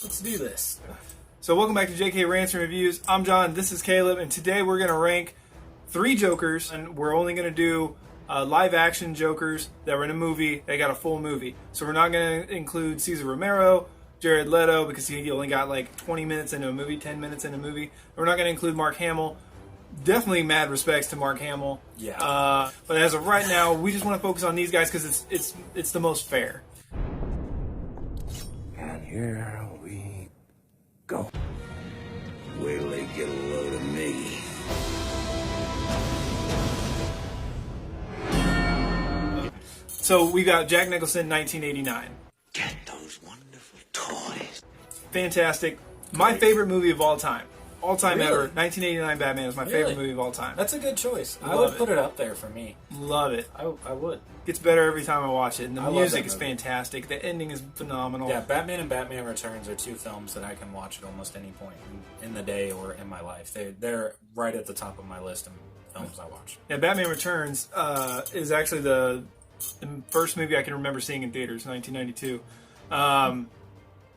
Let's do this. So welcome back to JK Rants and Reviews. I'm John, this is Caleb, and today we're going to rank 3 Jokers, and we're only going to do live action Jokers that were in a movie. They got a full movie. So we're not going to include Cesar Romero, Jared Leto, because he only got like 20 minutes into a movie, 10 minutes into a movie. We're not going to include Mark Hamill. Definitely mad respects to Mark Hamill. Yeah. But as of right now, we just want to focus on these guys because it's the most fair. And here we go. Wait till they get a load of me. So we got Jack Nicholson, 1989. Get those wonderful toys. Fantastic. My favorite movie of all time. All time Really? ever. 1989 Batman is my favorite Really? movie of all time. That's a good choice. I Love would put it up there for me. Love it. I would. Gets better every time I watch it. And the I love music that is movie. fantastic. The ending is phenomenal. Yeah, Batman and Batman Returns are 2 films that I can watch at almost any point in the day or in my life. They're right at the top of my list of films I watch. Yeah, Batman Returns is actually the first movie I can remember seeing in theaters, 1992. God,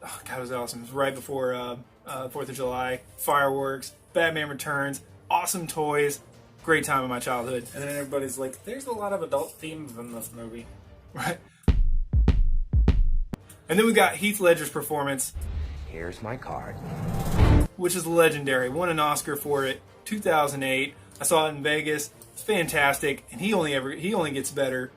it was awesome. It was right before 4th of July. Fireworks, Batman Returns, awesome toys. Great time in my childhood. And then everybody's like, there's a lot of adult themes in this movie. Right. And then we got Heath Ledger's performance, Here's my card. which is legendary. Won an Oscar for it, 2008. I saw it in Vegas. It's fantastic, and he only gets better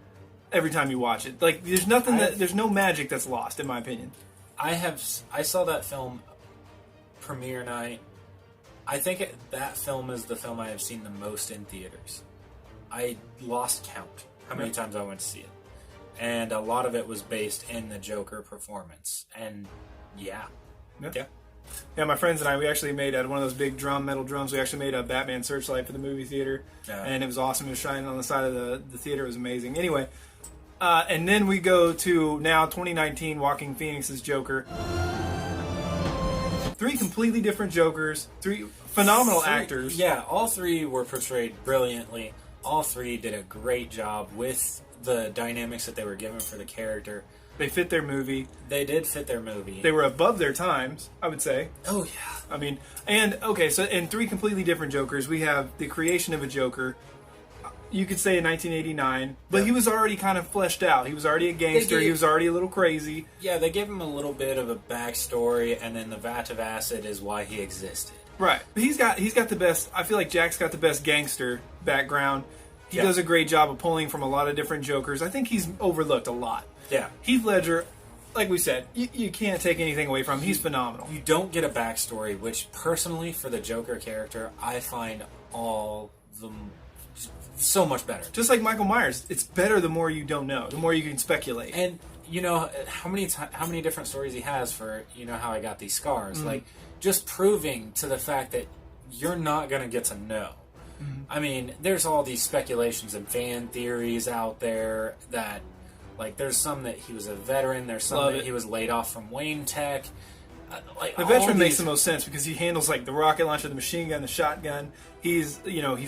every time you watch it. Like there's no magic that's lost, in my opinion. I saw that film premiere night. I think that film is the film I have seen the most in theaters. I lost count how many times I went to see it. And a lot of it was based in the Joker performance. And yeah. Yeah, my friends and I, we actually made out of one of those big metal drums. We actually made a Batman searchlight for the movie theater, and it was awesome. It was shining on the side of the theater. It was amazing. Anyway, and then we go to now 2019, Joaquin Phoenix's Joker. 3 completely different Jokers, 3 phenomenal actors. Yeah, all 3 were portrayed brilliantly. All 3 did a great job with the dynamics that they were given for the character. They fit their movie. They did fit their movie. They were above their times, I would say. Oh, yeah. I mean, and okay, so in 3 completely different Jokers, we have the creation of a Joker. You could say in 1989, but he was already kind of fleshed out. He was already a gangster. He was already a little crazy. Yeah, they gave him a little bit of a backstory, and then the vat of acid is why he existed. Right. But he's got the best. I feel like Jack's got the best gangster background. He Yeah. does a great job of pulling from a lot of different Jokers. I think he's overlooked a lot. Yeah. Heath Ledger, like we said, you can't take anything away from him. He's phenomenal. You don't get a backstory, which personally, for the Joker character, I find all them so much better. Just like Michael Myers, it's better the more you don't know, the more you can speculate. And you know how many different stories he has for how I got these scars, like just proving to the fact that you're not gonna get to know. I mean, there's all these speculations and fan theories out there that, like, there's some that he was a veteran, there's some that he was laid off from Wayne Tech. The veteran makes the most sense because he handles like the rocket launcher, the machine gun, the shotgun. He's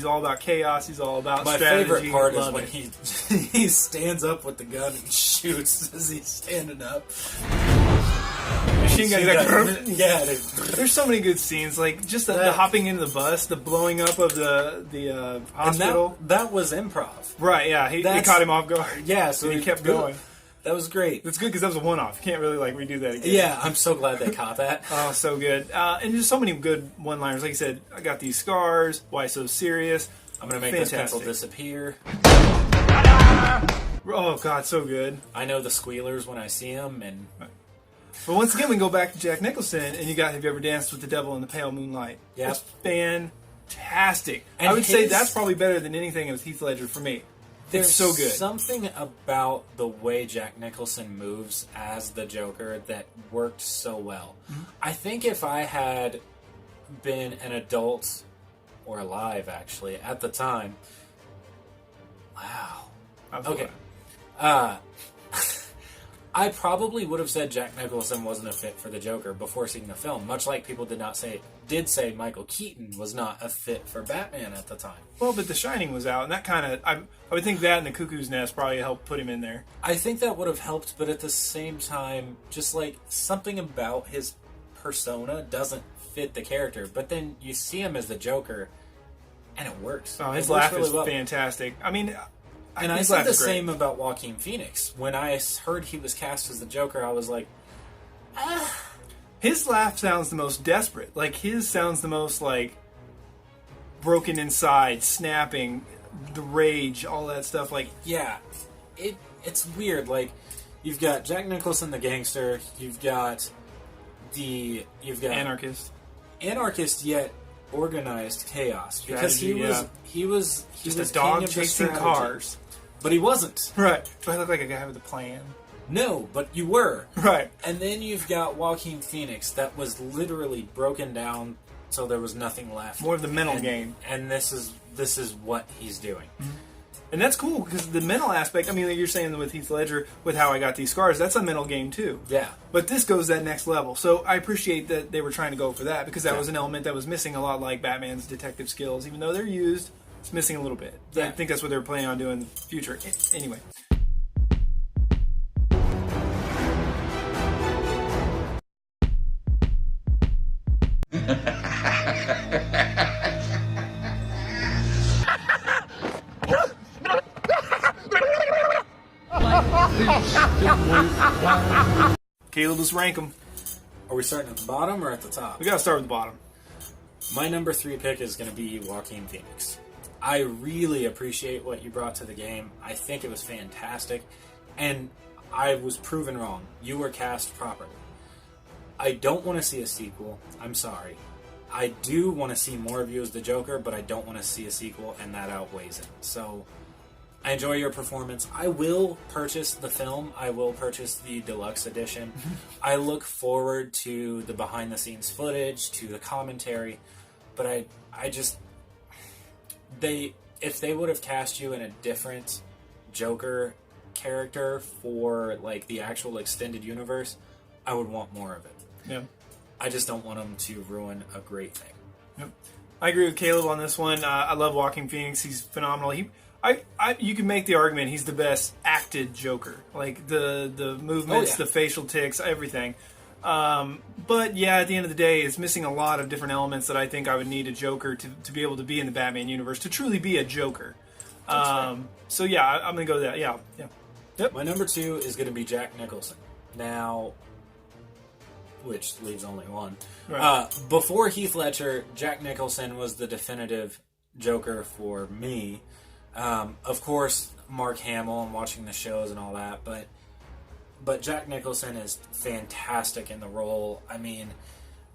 all about chaos. He's all about My strategy. favorite part is Love when it. he stands up with the gun and shoots as he's standing up. Machine gun. Yeah, There's so many good scenes, like just the hopping into the bus, the blowing up of the hospital. And that was improv. Right? Yeah, he caught him off guard. Yeah, so he kept going. That was great. It's good because that was a one-off. You can't really like redo that again. Yeah, I'm so glad they caught that. Oh, so good. And just so many good one-liners. Like you said, I got these scars. Why so serious? I'm gonna make this pencil disappear. Oh God, so good. I know the squealers when I see them, and But once again, we go back to Jack Nicholson, and you got Have You Ever Danced with the Devil in the Pale Moonlight? Yeah. It's fantastic. And I would say that's probably better than anything with Heath Ledger for me. there's It's so good. something about the way Jack Nicholson moves as the Joker that worked so well. I think if I had been an adult or alive, actually, at the time. Wow. Okay. I probably would have said Jack Nicholson wasn't a fit for the Joker before seeing the film, much like people did say Michael Keaton was not a fit for Batman at the time. Well, but The Shining was out, and that kind of I would think that and The Cuckoo's Nest probably helped put him in there. I think that would have helped, but at the same time, just like something about his persona doesn't fit the character. But then you see him as the Joker, and it works. Oh, his It works laugh really is well. fantastic. I mean, And I his said laugh the is great. same about Joaquin Phoenix. When I heard he was cast as the Joker, I was like, His laugh sounds the most desperate. Like, his sounds the most, like, broken inside, snapping, the rage, all that stuff. Like, yeah, it's weird. Like, you've got Jack Nicholson, the gangster. You've got anarchist yet organized chaos, because Strategy, he was just was a dog king of the chasing strategy. cars. But he wasn't. Right. Do I look like a guy with a plan? No, but you were. Right. And then you've got Joaquin Phoenix that was literally broken down so there was nothing left. More of the mental game. And this is what he's doing. And that's cool, because the mental aspect, I mean, like you're saying with Heath Ledger, with How I Got These Scars, that's a mental game too. Yeah. But this goes that next level. So I appreciate that they were trying to go for that, because that Yeah. was an element that was missing a lot, like Batman's detective skills. Even though they're used, it's missing a little bit. Yeah. I think that's what they were planning on doing in the future. Anyway. Caleb, let's rank them. Are we starting at the bottom or at the top? We gotta start with the bottom. My number 3 pick is going to be Joaquin Phoenix. I really appreciate what you brought to the game. I think it was fantastic. And I was proven wrong. You were cast properly. I don't want to see a sequel. I'm sorry. I do want to see more of you as the Joker, but I don't want to see a sequel, and that outweighs it. So, I enjoy your performance. I will purchase the film. I will purchase the deluxe edition. I look forward to the behind-the-scenes footage, to the commentary, but I just... If they would have cast you in a different Joker character for, like, the actual extended universe, I would want more of it. Yeah. I just don't want them to ruin a great thing. Yep. I agree with Caleb on this one. I love Joaquin Phoenix. He's phenomenal. You can make the argument he's the best acted Joker. Like the movements, the facial tics, everything. But yeah, at the end of the day, it's missing a lot of different elements that I think I would need a Joker to be able to be in the Batman universe, to truly be a Joker. Right. So yeah, I'm gonna go with that. Yeah. Yep. My number 2 is going to be Jack Nicholson. Now, which leaves only one. Right. Before Heath Ledger, Jack Nicholson was the definitive Joker for me. Of course, Mark Hamill and watching the shows and all that, but Jack Nicholson is fantastic in the role. I mean,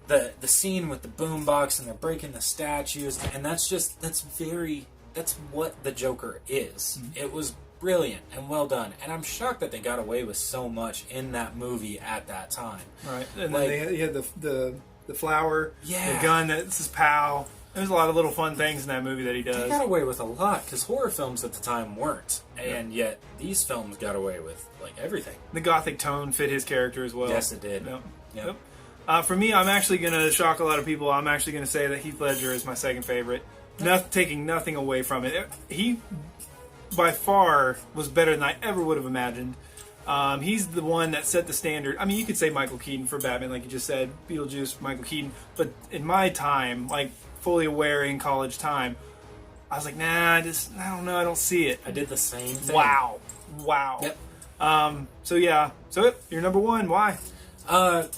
the scene with the boombox and they're breaking the statues, and that's what the Joker is. Mm-hmm. It was brilliant and well done, and I'm shocked that they got away with so much in that movie at that time. Right, and like, then he had the flower, yeah, the gun that says "pow." There's a lot of little fun things in that movie that he does. They got away with a lot, because horror films at the time weren't, and yet these films got away with like everything. The gothic tone fit his character as well. Yes, it did. Yep. For me, I'm actually going to shock a lot of people. I'm actually going to say that Heath Ledger is my second favorite. Taking nothing away from it. He, by far, was better than I ever would have imagined. He's the one that set the standard. I mean, you could say Michael Keaton for Batman, like you just said, Beetlejuice, Michael Keaton. But in my time, like fully aware in college time, I was like, nah, I don't know, I don't see it. I did the same thing. Wow. Yep. So yeah. So you're number 1. Why? I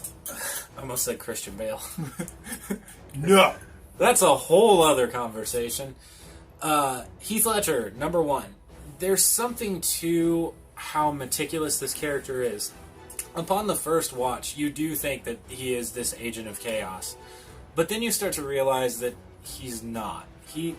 almost said Christian Bale. No. That's a whole other conversation. Heath Ledger, number 1. There's something to how meticulous this character is. Upon the first watch, you do think that he is this agent of chaos. But then you start to realize that he's not.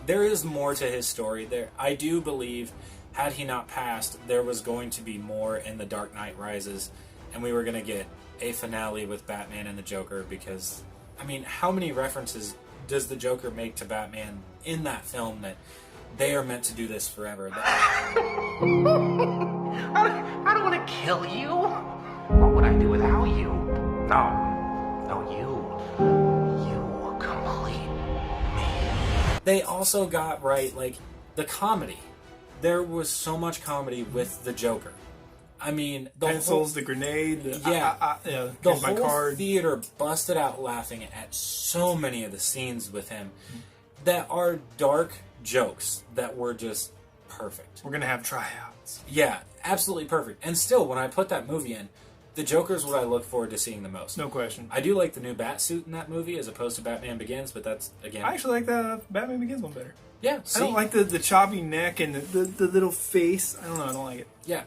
There is more to his story. I do believe, had he not passed, there was going to be more in The Dark Knight Rises, and we were going to get a finale with Batman and the Joker, because, I mean, how many references does the Joker make to Batman in that film that they are meant to do this forever? I don't want to kill you. What would I do without you? No, you complete me. They also got right, like, the comedy. There was so much comedy with the Joker. I mean, the Pencils, the grenade, the here's my whole card. theater busted out laughing at so many of the scenes with him that are dark jokes that were just perfect. We're gonna have tryouts. Yeah, absolutely perfect. And still, when I put that movie in, the Joker's what I look forward to seeing the most. No question. I do like the new Batsuit in that movie as opposed to Batman Begins, but that's, again... I actually like the Batman Begins one better. Yeah, I don't like the choppy neck and the little face. I don't know. I don't like it. Yeah.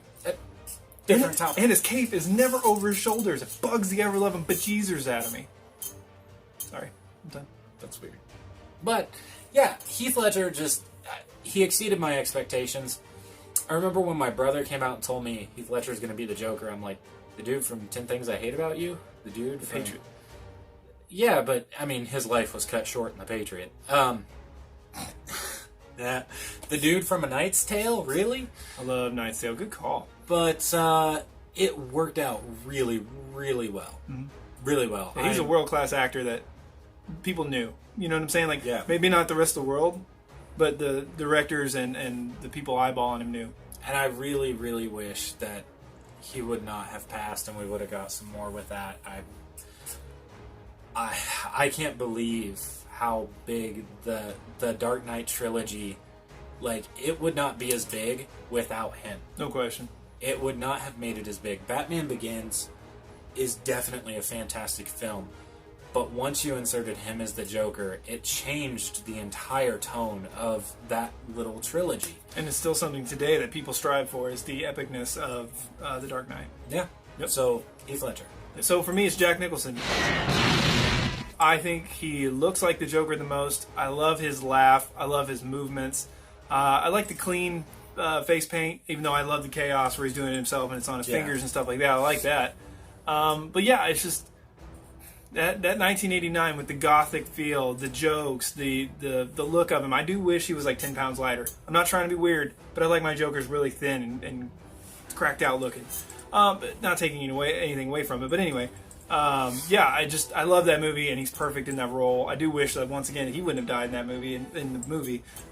Different topic. And his cape is never over his shoulders. It bugs the ever-loving bejeezers out of me. Sorry. I'm done. That's weird. But, yeah, Heath Ledger just... he exceeded my expectations. I remember when my brother came out and told me Heath Ledger's going to be the Joker, I'm like, the dude from 10 Things I Hate About You? The dude from... Patriot. Yeah, but, I mean, his life was cut short in The Patriot. The dude from A Knight's Tale? Really? I love Knight's Tale. Good call. But it worked out really, really well. Really well. Yeah, he's a world-class actor that people knew. You know what I'm saying? Like, Yeah. maybe not the rest of the world, but the directors and the people eyeballing him knew. And I really, really wish that he would not have passed and we would have got some more with that. I can't believe how big the Dark Knight trilogy, like, it would not be as big without him. No question. It would not have made it as big. Batman Begins is definitely a fantastic film, but once you inserted him as the Joker, it changed the entire tone of that little trilogy. And it's still something today that people strive for, is the epicness of The Dark Knight. Yeah. Yep. So, Heath Ledger. So for me, it's Jack Nicholson. I think he looks like the Joker the most. I love his laugh. I love his movements. I like the clean face paint, even though I love the chaos where he's doing it himself and it's on his fingers and stuff like that. I like that. But yeah, it's just that 1989 with the gothic feel, the jokes, the look of him. I do wish he was like 10 pounds lighter. I'm not trying to be weird, but I like my Joker's really thin and cracked out looking. But not taking anything away from it. But anyway, I love that movie, and he's perfect in that role. I do wish that once again he wouldn't have died in that movie,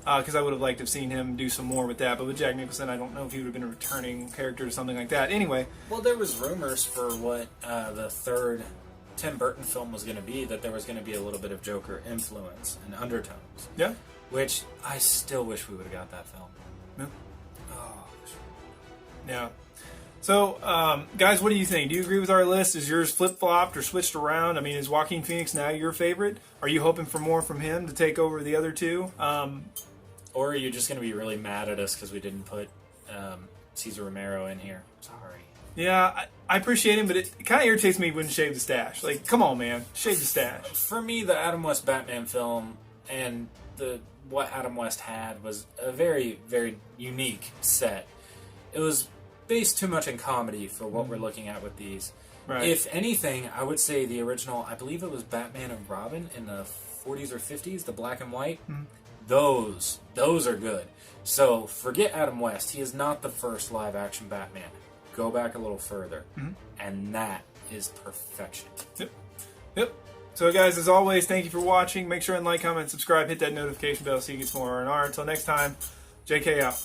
because I would have liked to have seen him do some more with that. But with Jack Nicholson, I don't know if he would have been a returning character or something like that. Anyway, Well, there was rumors for what the third Tim Burton film was going to be, that there was going to be a little bit of Joker influence and undertones, yeah, which I still wish we would have got that film. yeah. Oh, Yeah. So, guys, what do you think? Do you agree with our list? Is yours flip-flopped or switched around? I mean, is Joaquin Phoenix now your favorite? Are you hoping for more from him to take over the other two? or are you just going to be really mad at us because we didn't put Cesar Romero in here? Sorry. Yeah, I appreciate him, but it kind of irritates me when he shave the stash. Like, come on, man. Shave the stash. For me, the Adam West Batman film and what Adam West had was a very, very unique set. It was based too much in comedy for what we're looking at with these. Right. If anything, I would say the original, I believe it was Batman and Robin in the 40s or 50s, the black and white. Those are good. So forget Adam West. He is not the first live action Batman. Go back a little further. And that is perfection. Yep. So, guys, as always, thank you for watching. Make sure and like, comment, subscribe, hit that notification bell so you get some more R&R. Until next time, JK out.